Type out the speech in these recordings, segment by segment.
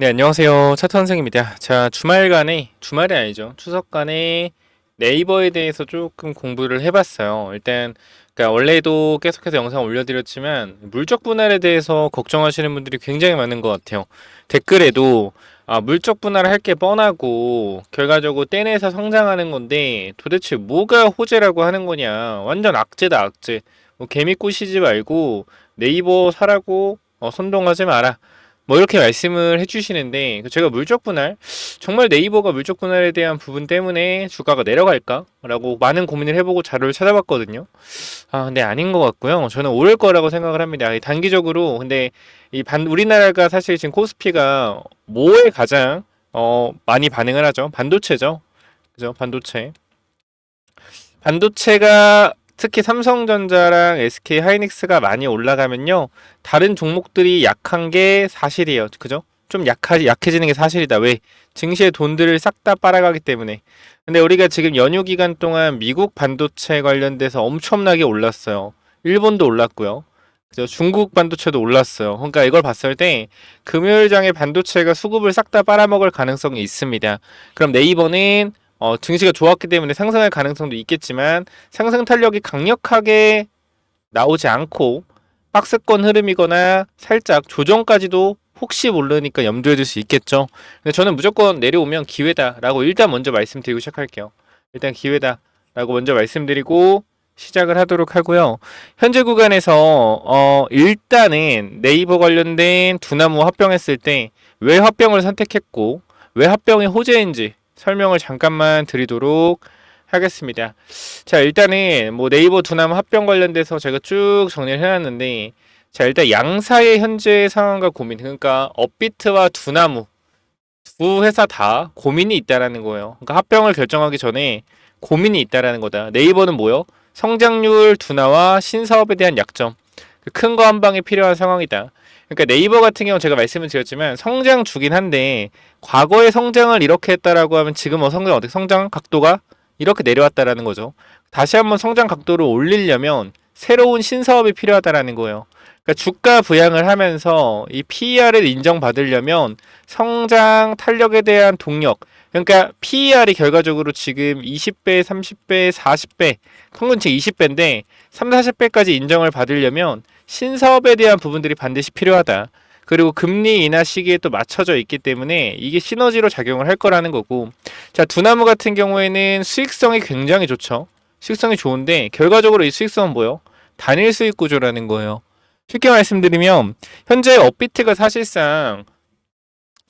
네, 안녕하세요. 차트선생입니다. 자, 주말이 아니죠. 추석간에 네이버에 대해서 조금 공부를 해봤어요. 일단, 그러니까 원래도 계속해서 영상 올려드렸지만, 물적 분할에 대해서 걱정하시는 분들이 굉장히 많은 것 같아요. 댓글에도, 물적 분할을 할 게 뻔하고, 결과적으로 떼내서 성장하는 건데, 도대체 뭐가 호재라고 하는 거냐. 완전 악재다, 악재. 뭐, 개미 꼬시지 말고, 네이버 사라고, 선동하지 마라. 뭐 이렇게 말씀을 해주시는데 제가 물적 분할 정말 네이버가 물적 분할에 대한 부분 때문에 주가가 내려갈까? 라고 많은 고민을 해보고 자료를 찾아봤거든요. 근데 아닌 것 같고요. 저는 오를 거라고 생각을 합니다. 단기적으로 근데 우리나라가 사실 지금 코스피가 뭐에 가장 많이 반응을 하죠? 반도체죠. 그죠? 반도체가 특히 삼성전자랑 SK 하이닉스가 많이 올라가면요. 다른 종목들이 약한 게 사실이에요. 그죠? 좀 약해지는 게 사실이다. 왜? 증시의 돈들을 싹 다 빨아가기 때문에. 근데 우리가 지금 연휴 기간 동안 미국 반도체 관련돼서 엄청나게 올랐어요. 일본도 올랐고요. 그죠? 중국 반도체도 올랐어요. 그러니까 이걸 봤을 때 금요일장에 반도체가 수급을 싹 다 빨아먹을 가능성이 있습니다. 그럼 네이버는 증시가 좋았기 때문에 상승할 가능성도 있겠지만 상승 탄력이 강력하게 나오지 않고 박스권 흐름이거나 살짝 조정까지도 혹시 모르니까 염두에 둘 수 있겠죠. 근데 저는 무조건 내려오면 기회다라고 일단 먼저 말씀드리고 시작할게요. 일단 기회다라고 먼저 말씀드리고 시작을 하도록 하고요. 현재 구간에서 일단은 네이버 관련된 두나무 합병했을 때 왜 합병을 선택했고 왜 합병이 호재인지 설명을 잠깐만 드리도록 하겠습니다. 자, 일단은 뭐 네이버 두나무 합병 관련돼서 제가 쭉 정리를 해놨는데, 자, 일단 양사의 현재 상황과 고민, 그러니까 업비트와 두나무 두 회사 다 고민이 있다라는 거예요. 그러니까 합병을 결정하기 전에 고민이 있다라는 거다. 네이버는 뭐요? 성장률 둔화와 신사업에 대한 약점, 큰 거 한 방에 필요한 상황이다. 그러니까 네이버 같은 경우 제가 말씀을 드렸지만 성장 주긴 한데 과거의 성장을 이렇게 했다라고 하면 지금 성장 각도가 이렇게 내려왔다라는 거죠. 다시 한번 성장 각도를 올리려면 새로운 신사업이 필요하다라는 거예요. 그러니까 주가 부양을 하면서 이 PER을 인정받으려면 성장 탄력에 대한 동력, 그러니까 PER이 결과적으로 지금 20배, 30배, 40배, 평균치 20배인데 3, 40배까지 인정을 받으려면 신사업에 대한 부분들이 반드시 필요하다. 그리고 금리 인하 시기에 또 맞춰져 있기 때문에 이게 시너지로 작용을 할 거라는 거고. 자, 두나무 같은 경우에는 수익성이 굉장히 좋죠. 수익성이 좋은데 결과적으로 이 수익성은 뭐예요? 단일 수익 구조라는 거예요. 쉽게 말씀드리면 현재 업비트가 사실상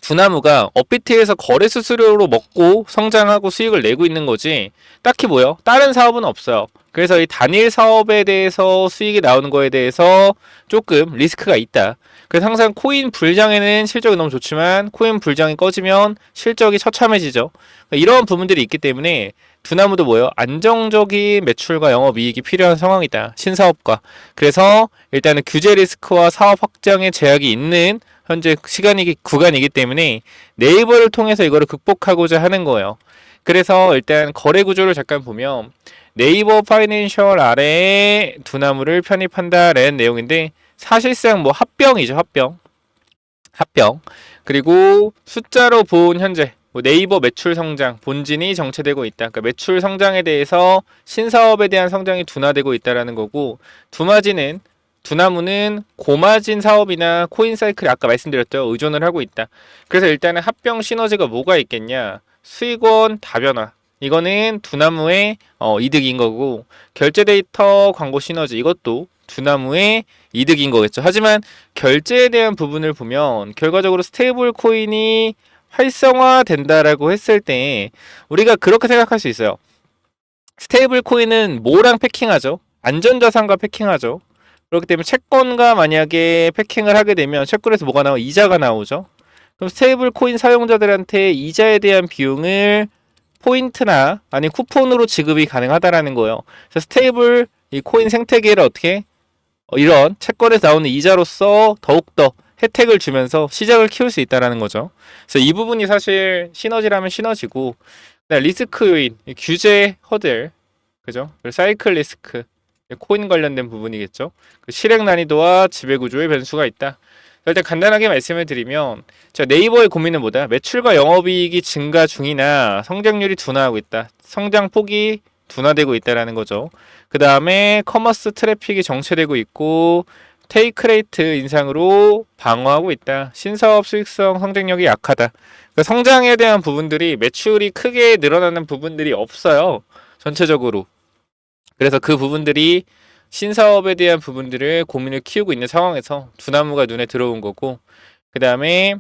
두나무가 업비트에서 거래 수수료로 먹고 성장하고 수익을 내고 있는 거지 딱히 뭐요? 다른 사업은 없어요. 그래서 이 단일 사업에 대해서 수익이 나오는 거에 대해서 조금 리스크가 있다. 그래서 항상 코인 불장에는 실적이 너무 좋지만 코인 불장이 꺼지면 실적이 처참해지죠. 이런 부분들이 있기 때문에 두나무도 뭐예요? 안정적인 매출과 영업이익이 필요한 상황이다. 신사업과. 그래서 일단은 규제 리스크와 사업 확장에 제약이 있는 현재 구간이기 때문에 네이버를 통해서 이거를 극복하고자 하는 거예요. 그래서 일단 거래 구조를 잠깐 보면 네이버 파이낸셜 아래에 두나무를 편입한다라는 내용인데 사실상 뭐 합병이죠, 합병. 그리고 숫자로 본 현재 뭐 네이버 매출 성장 본진이 정체되고 있다. 그러니까 매출 성장에 대해서 신사업에 대한 성장이 둔화되고 있다라는 거고, 두나무는 고마진 사업이나 코인 사이클에 아까 말씀드렸죠. 의존을 하고 있다. 그래서 일단은 합병 시너지가 뭐가 있겠냐? 수익원 다변화. 이거는 두나무의 이득인 거고, 결제 데이터 광고 시너지 이것도 두나무의 이득인 거겠죠. 하지만 결제에 대한 부분을 보면 결과적으로 스테이블 코인이 활성화된다라고 했을 때 우리가 그렇게 생각할 수 있어요. 스테이블 코인은 뭐랑 패킹하죠? 안전자산과 패킹하죠. 그렇기 때문에 채권과 만약에 패킹을 하게 되면 채권에서 뭐가 나와? 이자가 나오죠. 그럼 스테이블 코인 사용자들한테 이자에 대한 비용을 포인트나 아니 쿠폰으로 지급이 가능하다라는 거예요. 그래서 스테이블 이 코인 생태계를 어떻게 이런 채권에서 나오는 이자로서 더욱더 혜택을 주면서 시장을 키울 수 있다라는 거죠. 그래서 이 부분이 사실 시너지라면 시너지고, 리스크 요인, 규제 허들, 그죠? 사이클 리스크, 코인 관련된 부분이겠죠. 실행 난이도와 지배 구조의 변수가 있다. 일단 간단하게 말씀을 드리면 자, 네이버의 고민은 뭐다? 매출과 영업이익이 증가 중이나 성장률이 둔화하고 있다. 성장폭이 둔화되고 있다라는 거죠. 그 다음에 커머스 트래픽이 정체되고 있고 테이크 레이트 인상으로 방어하고 있다. 신사업 수익성 성장력이 약하다. 그러니까 성장에 대한 부분들이 매출이 크게 늘어나는 부분들이 없어요. 전체적으로. 그래서 그 부분들이 신사업에 대한 부분들을 고민을 키우고 있는 상황에서 두나무가 눈에 들어온 거고 그 다음에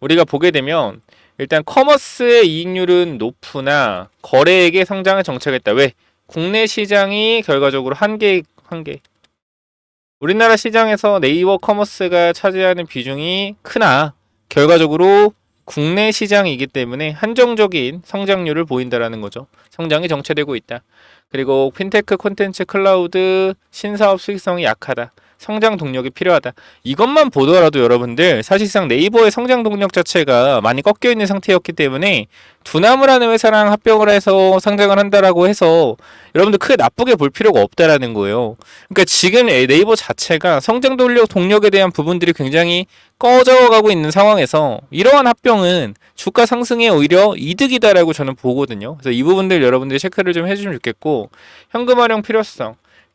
우리가 보게 되면 일단 커머스의 이익률은 높으나 거래액의 성장을 정책했다. 왜? 국내 시장이 결과적으로 한계. 우리나라 시장에서 네이버 커머스가 차지하는 비중이 크나 결과적으로 국내 시장이기 때문에 한정적인 성장률을 보인다라는 거죠. 성장이 정체되고 있다. 그리고 핀테크 콘텐츠 클라우드 신사업 수익성이 약하다. 성장 동력이 필요하다. 이것만 보더라도 여러분들 사실상 네이버의 성장 동력 자체가 많이 꺾여 있는 상태였기 때문에 두나무라는 회사랑 합병을 해서 성장을 한다라고 해서 여러분들 크게 나쁘게 볼 필요가 없다라는 거예요. 그러니까 지금 네이버 자체가 성장 동력에 대한 부분들이 굉장히 꺼져가고 있는 상황에서 이러한 합병은 주가 상승에 오히려 이득이다라고 저는 보거든요. 그래서 이 부분들 여러분들이 체크를 좀 해주시면 좋겠고 현금 활용 필요성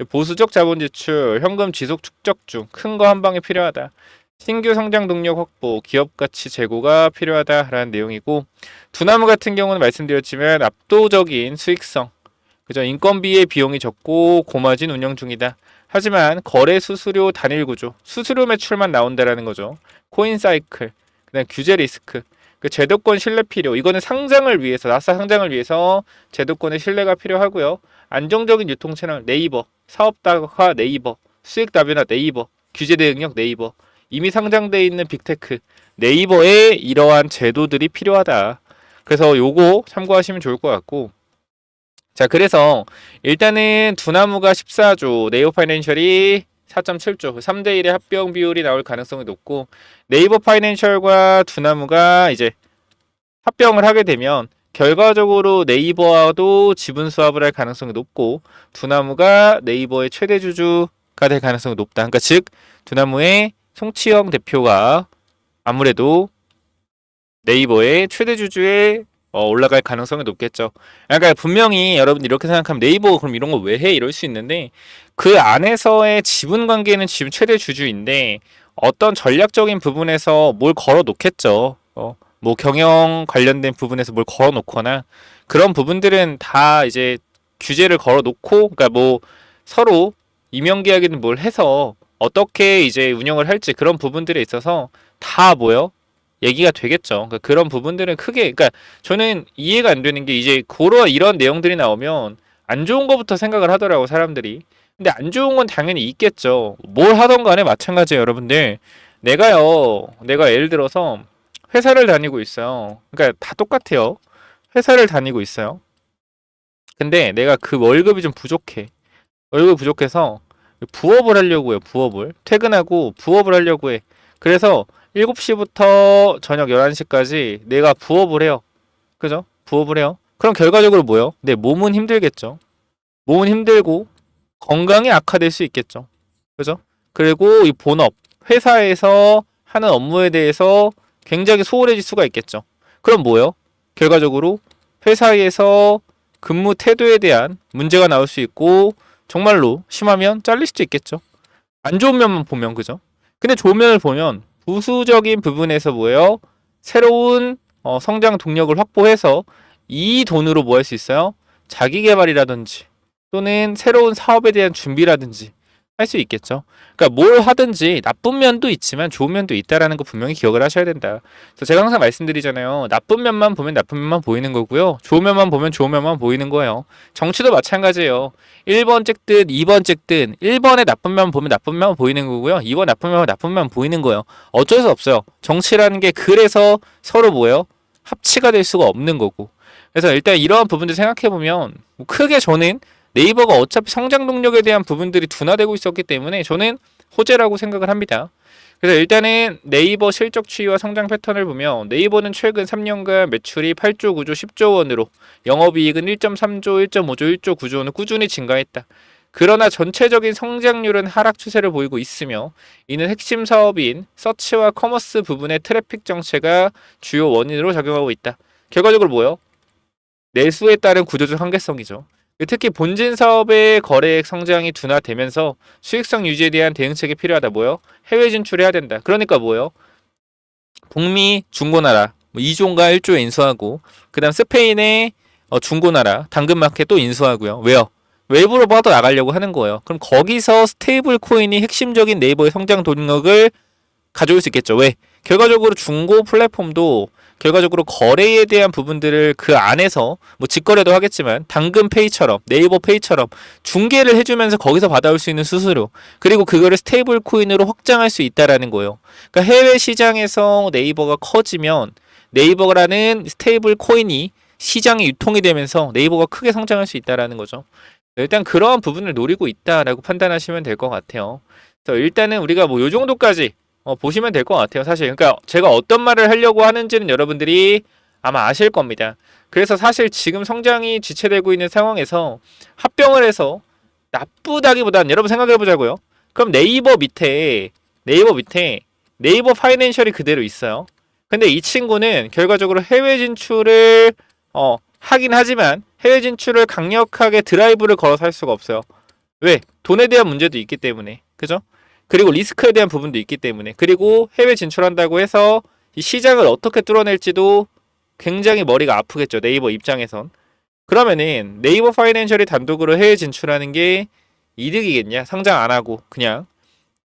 보수적 자본 지출, 현금 지속 축적 중 큰 거 한 방에 필요하다. 신규 성장 동력 확보, 기업 가치 제고가 필요하다라는 내용이고 두나무 같은 경우는 말씀드렸지만 압도적인 수익성, 그죠? 인건비의 비용이 적고 고마진 운영 중이다. 하지만 거래 수수료 단일 구조, 수수료 매출만 나온다라는 거죠. 코인 사이클, 그다음 규제 리스크, 그 제도권 신뢰 필요. 이거는 상장을 위해서 나스닥 상장을 위해서 제도권의 신뢰가 필요하고요. 안정적인 유통 채널 네이버, 사업 다각화 네이버, 수익 다변화 네이버, 규제 대응력 네이버, 이미 상장돼 있는 빅테크 네이버에 이러한 제도들이 필요하다. 그래서 요거 참고하시면 좋을 것 같고. 자, 그래서 일단은 두나무가 14조, 네이버 파이낸셜이 4.7조, 3대1의 합병 비율이 나올 가능성이 높고 네이버 파이낸셜과 두나무가 이제 합병을 하게 되면 결과적으로 네이버와도 지분 수합을 할 가능성이 높고 두나무가 네이버의 최대 주주가 될 가능성이 높다. 그러니까 즉 두나무의 송치영 대표가 아무래도 네이버의 최대 주주에 올라갈 가능성이 높겠죠. 그러니까 분명히 여러분들 이렇게 생각하면 네이버 그럼 이런 거 왜 해? 이럴 수 있는데 그 안에서의 지분 관계는 지금 최대 주주인데 어떤 전략적인 부분에서 뭘 걸어 놓겠죠. 뭐 경영 관련된 부분에서 뭘 걸어 놓거나 그런 부분들은 다 이제 규제를 걸어 놓고 그러니까 뭐 서로 임용 계약이든 뭘 해서 어떻게 이제 운영을 할지 그런 부분들에 있어서 다 뭐요? 얘기가 되겠죠. 그러니까 그런 부분들은 크게 그러니까 저는 이해가 안 되는 게 이제 그런 이런 내용들이 나오면 안 좋은 거부터 생각을 하더라고 사람들이. 근데 안 좋은 건 당연히 있겠죠. 뭘 하던 간에 마찬가지예요, 여러분들. 내가 예를 들어서 회사를 다니고 있어요. 그러니까 다 똑같아요. 회사를 다니고 있어요. 근데 내가 그 월급이 좀 부족해. 월급이 부족해서 부업을 하려고 해요. 부업을. 퇴근하고 부업을 하려고 해. 그래서 7시부터 저녁 11시까지 내가 부업을 해요. 그죠? 부업을 해요. 그럼 결과적으로 뭐예요? 내 몸은 힘들겠죠. 몸은 힘들고 건강이 악화될 수 있겠죠. 그죠? 그리고 이 본업, 회사에서 하는 업무에 대해서 굉장히 소홀해질 수가 있겠죠. 그럼 뭐예요? 결과적으로 회사에서 근무 태도에 대한 문제가 나올 수 있고 정말로 심하면 잘릴 수도 있겠죠. 안 좋은 면만 보면 그죠? 근데 좋은 면을 보면 부수적인 부분에서 뭐예요? 새로운 성장 동력을 확보해서 이 돈으로 뭐 할 수 있어요? 자기 개발이라든지 또는 새로운 사업에 대한 준비라든지 할 수 있겠죠. 그러니까 뭘 하든지 나쁜 면도 있지만 좋은 면도 있다라는 거 분명히 기억을 하셔야 된다. 그래서 제가 항상 말씀드리잖아요. 나쁜 면만 보면 나쁜 면만 보이는 거고요. 좋은 면만 보면 좋은 면만 보이는 거예요. 정치도 마찬가지예요. 1번 찍든 2번 찍든 1번에 나쁜 면 보면 나쁜 면만 보이는 거고요. 2번 나쁜 면만 나쁜 면만 보이는 거예요. 어쩔 수 없어요. 정치라는 게 그래서 서로 뭐예요? 합치가 될 수가 없는 거고. 그래서 일단 이러한 부분들 생각해보면 뭐 크게 저는 네이버가 어차피 성장 동력에 대한 부분들이 둔화되고 있었기 때문에 저는 호재라고 생각을 합니다. 그래서 일단은 네이버 실적 추이와 성장 패턴을 보면 네이버는 최근 3년간 매출이 8조 9조 10조 원으로 영업이익은 1.3조 1.5조 1조 9조 원을 꾸준히 증가했다. 그러나 전체적인 성장률은 하락 추세를 보이고 있으며 이는 핵심 사업인 서치와 커머스 부분의 트래픽 정체가 주요 원인으로 작용하고 있다. 결과적으로 뭐예요? 내수에 따른 구조적 한계성이죠. 특히 본진 사업의 거래액 성장이 둔화되면서 수익성 유지에 대한 대응책이 필요하다. 뭐예요? 해외 진출해야 된다. 그러니까 뭐예요? 북미 중고나라 2조인가 1조 인수하고 그 다음 스페인의 중고나라 당근마켓 또 인수하고요. 왜요? 외부로 뻗어 나가려고 하는 거예요. 그럼 거기서 스테이블 코인이 핵심적인 네이버의 성장 동력을 가져올 수 있겠죠. 왜? 결과적으로 중고 플랫폼도 결과적으로 거래에 대한 부분들을 그 안에서 뭐 직거래도 하겠지만 당근페이처럼 네이버페이처럼 중개를 해주면서 거기서 받아올 수 있는 수수료 그리고 그거를 스테이블 코인으로 확장할 수 있다라는 거예요. 그러니까 해외 시장에서 네이버가 커지면 네이버라는 스테이블 코인이 시장에 유통이 되면서 네이버가 크게 성장할 수 있다라는 거죠. 일단 그러한 부분을 노리고 있다라고 판단하시면 될 것 같아요. 그래서 일단은 우리가 뭐 요 정도까지 보시면 될 것 같아요. 사실 그러니까 제가 어떤 말을 하려고 하는지는 여러분들이 아마 아실 겁니다. 그래서 사실 지금 성장이 지체되고 있는 상황에서 합병을 해서 나쁘다기보다는 여러분 생각해 보자고요. 그럼 네이버 파이낸셜이 그대로 있어요. 근데 이 친구는 결과적으로 해외 진출을 하긴 하지만 해외 진출을 강력하게 드라이브를 걸어서 할 수가 없어요. 왜? 돈에 대한 문제도 있기 때문에. 그죠? 그리고 리스크에 대한 부분도 있기 때문에. 그리고 해외 진출한다고 해서 이 시장을 어떻게 뚫어낼지도 굉장히 머리가 아프겠죠. 네이버 입장에선. 그러면은 네이버 파이낸셜이 단독으로 해외 진출하는 게 이득이겠냐? 성장 안 하고 그냥.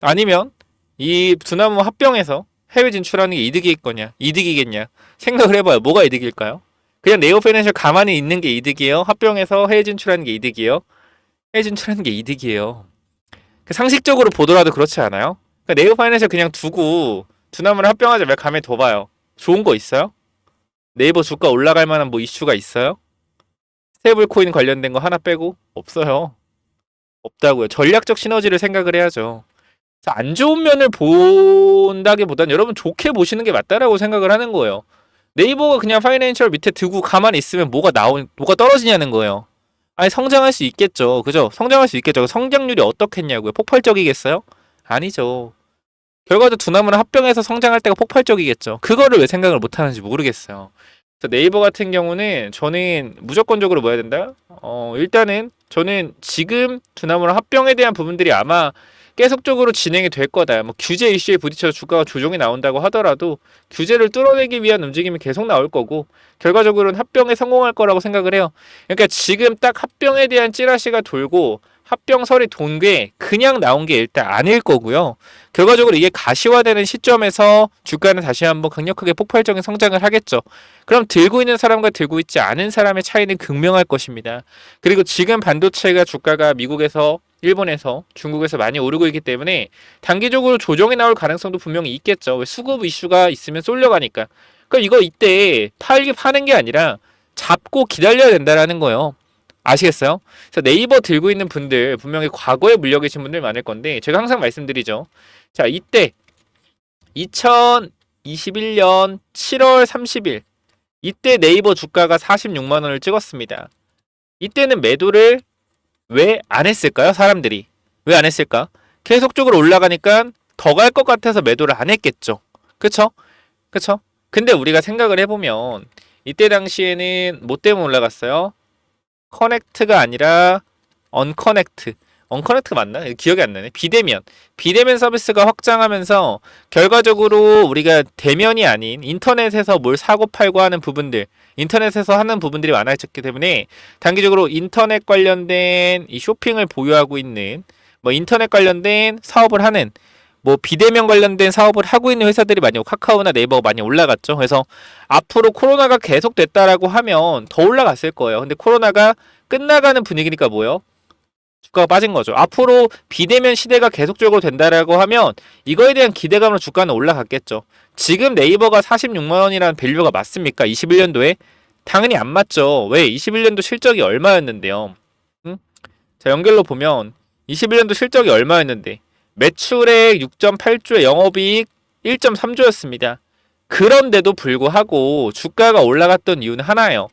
아니면 이 두나무 합병해서 해외 진출하는 게 이득이겠냐? 생각을 해봐요. 뭐가 이득일까요? 그냥 네이버 파이낸셜 가만히 있는 게 이득이에요? 합병해서 해외 진출하는 게 이득이에요? 해외 진출하는 게 이득이에요. 상식적으로 보더라도 그렇지 않아요? 그러니까 네이버 파이낸셜 그냥 두고 두나무를 합병하자 왜 가만히 둬봐요. 좋은 거 있어요? 네이버 주가 올라갈 만한 뭐 이슈가 있어요? 스테이블 코인 관련된 거 하나 빼고? 없어요. 없다고요. 전략적 시너지를 생각을 해야죠. 안 좋은 면을 본다기보단 여러분 좋게 보시는 게 맞다라고 생각을 하는 거예요. 네이버가 그냥 파이낸셜 밑에 두고 가만히 있으면 뭐가 떨어지냐는 거예요. 아니 성장할 수 있겠죠. 그죠? 성장할 수 있겠죠. 성장률이 어떻겠냐고요. 폭발적이겠어요? 아니죠. 결과도 두나무는 합병해서 성장할 때가 폭발적이겠죠. 그거를 왜 생각을 못 하는지 모르겠어요. 그래서 네이버 같은 경우는 저는 무조건적으로 뭐 해야 된다? 일단은 저는 지금 두나무랑 합병에 대한 부분들이 아마 계속적으로 진행이 될 거다. 뭐 규제 이슈에 부딪혀서 주가가 조정이 나온다고 하더라도 규제를 뚫어내기 위한 움직임이 계속 나올 거고 결과적으로는 합병에 성공할 거라고 생각을 해요. 그러니까 지금 딱 합병에 대한 찌라시가 돌고 합병설이 돈 게 그냥 나온 게 일단 아닐 거고요. 결과적으로 이게 가시화되는 시점에서 주가는 다시 한번 강력하게 폭발적인 성장을 하겠죠. 그럼 들고 있는 사람과 들고 있지 않은 사람의 차이는 극명할 것입니다. 그리고 지금 반도체가 주가가 미국에서 일본에서 중국에서 많이 오르고 있기 때문에 단기적으로 조정이 나올 가능성도 분명히 있겠죠. 왜 수급 이슈가 있으면 쏠려가니까. 그럼 이거 이때 파는 게 아니라 잡고 기다려야 된다라는 거예요. 아시겠어요? 그래서 네이버 들고 있는 분들 분명히 과거에 물려 계신 분들 많을 건데 제가 항상 말씀드리죠. 자, 이때 2021년 7월 30일 이때 네이버 주가가 46만 원을 찍었습니다. 이때는 매도를 왜 안 했을까요? 사람들이. 왜 안 했을까? 계속적으로 올라가니까 더 갈 것 같아서 매도를 안 했겠죠. 그쵸? 그쵸? 근데 우리가 생각을 해보면 이때 당시에는 뭐 때문에 올라갔어요? 커넥트가 아니라 언커넥트. 언커넥트가 맞나? 기억이 안 나네. 비대면 서비스가 확장하면서 결과적으로 우리가 대면이 아닌 인터넷에서 뭘 사고 팔고 하는 부분들, 인터넷에서 하는 부분들이 많아졌기 때문에 단기적으로 인터넷 관련된 이 쇼핑을 보유하고 있는 뭐 인터넷 관련된 사업을 하는 뭐 비대면 관련된 사업을 하고 있는 회사들이 많이 카카오나 네이버가 많이 올라갔죠. 그래서 앞으로 코로나가 계속됐다라고 하면 더 올라갔을 거예요. 근데 코로나가 끝나가는 분위기니까 뭐예요? 주가가 빠진 거죠. 앞으로 비대면 시대가 계속적으로 된다라고 하면 이거에 대한 기대감으로 주가는 올라갔겠죠. 지금 네이버가 46만 원이라는 밸류가 맞습니까? 21년도에? 당연히 안 맞죠. 왜? 21년도 실적이 얼마였는데요. 응? 자, 연결로 보면 21년도 실적이 얼마였는데 매출액 6.8조에 영업이익 1.3조였습니다. 그런데도 불구하고 주가가 올라갔던 이유는 하나예요.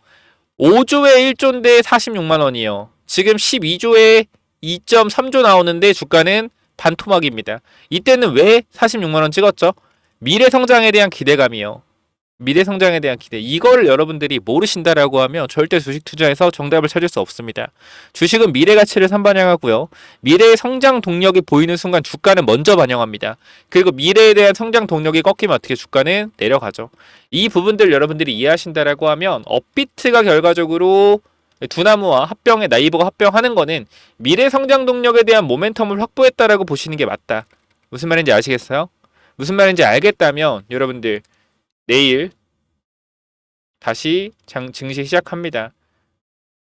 5조에 1조인데 46만 원이에요. 지금 12조에 2.3조 나오는데 주가는 반토막입니다. 이때는 왜 46만원 찍었죠? 미래 성장에 대한 기대감이요. 미래 성장에 대한 기대. 이걸 여러분들이 모르신다라고 하면 절대 주식 투자에서 정답을 찾을 수 없습니다. 주식은 미래 가치를 선반영하고요. 미래의 성장 동력이 보이는 순간 주가는 먼저 반영합니다. 그리고 미래에 대한 성장 동력이 꺾이면 어떻게 주가는 내려가죠. 이 부분들 여러분들이 이해하신다라고 하면 업비트가 결과적으로 두나무와 합병에 나이버가 합병하는 거는 미래 성장 동력에 대한 모멘텀을 확보했다라고 보시는 게 맞다. 무슨 말인지 아시겠어요? 무슨 말인지 알겠다면 여러분들 내일 다시 증시 시작합니다.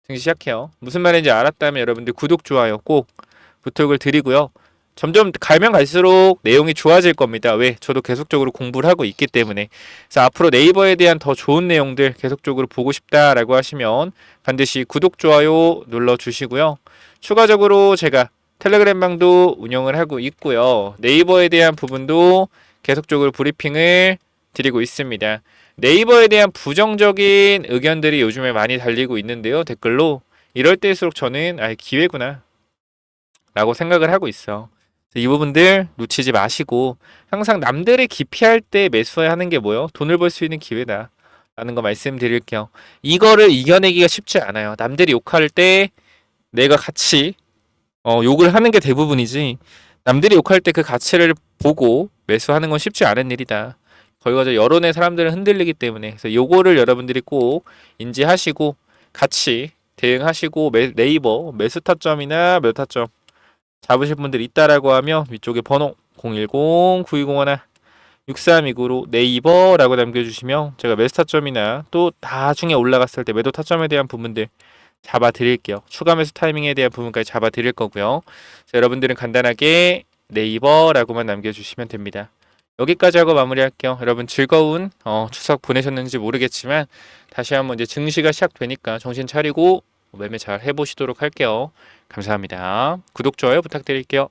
증시 시작해요. 무슨 말인지 알았다면 여러분들 구독, 좋아요 꼭 부탁을 드리고요. 점점 가면 갈수록 내용이 좋아질 겁니다. 왜? 저도 계속적으로 공부를 하고 있기 때문에. 그래서 앞으로 네이버에 대한 더 좋은 내용들 계속적으로 보고 싶다라고 하시면 반드시 구독, 좋아요 눌러주시고요. 추가적으로 제가 텔레그램 방도 운영을 하고 있고요. 네이버에 대한 부분도 계속적으로 브리핑을 드리고 있습니다. 네이버에 대한 부정적인 의견들이 요즘에 많이 달리고 있는데요. 댓글로 이럴 때일수록 저는 기회구나 라고 생각을 하고 있어. 이 부분들 놓치지 마시고 항상 남들을 기피할 때 매수하는 게 뭐요? 돈을 벌 수 있는 기회다 라는 거 말씀드릴게요. 이거를 이겨내기가 쉽지 않아요. 남들이 욕할 때 내가 같이 욕을 하는 게 대부분이지, 남들이 욕할 때 그 가치를 보고 매수하는 건 쉽지 않은 일이다. 결과적으로 여론의 사람들은 흔들리기 때문에. 그래서 요거를 여러분들이 꼭 인지하시고 같이 대응하시고 네이버 매수 타점이나 몇 타점 잡으실 분들 있다라고 하면 위쪽에 번호 010-9201-6329로 네이버라고 남겨주시면 제가 매수 타점이나 또 나중에 올라갔을 때 매도 타점에 대한 부분들 잡아 드릴게요. 추가 매수 타이밍에 대한 부분까지 잡아 드릴 거고요. 여러분들은 간단하게 네이버라고만 남겨주시면 됩니다. 여기까지 하고 마무리할게요. 여러분 즐거운 추석 보내셨는지 모르겠지만 다시 한번 이제 증시가 시작되니까 정신 차리고 매매 잘 해보시도록 할게요. 감사합니다. 구독, 좋아요 부탁드릴게요.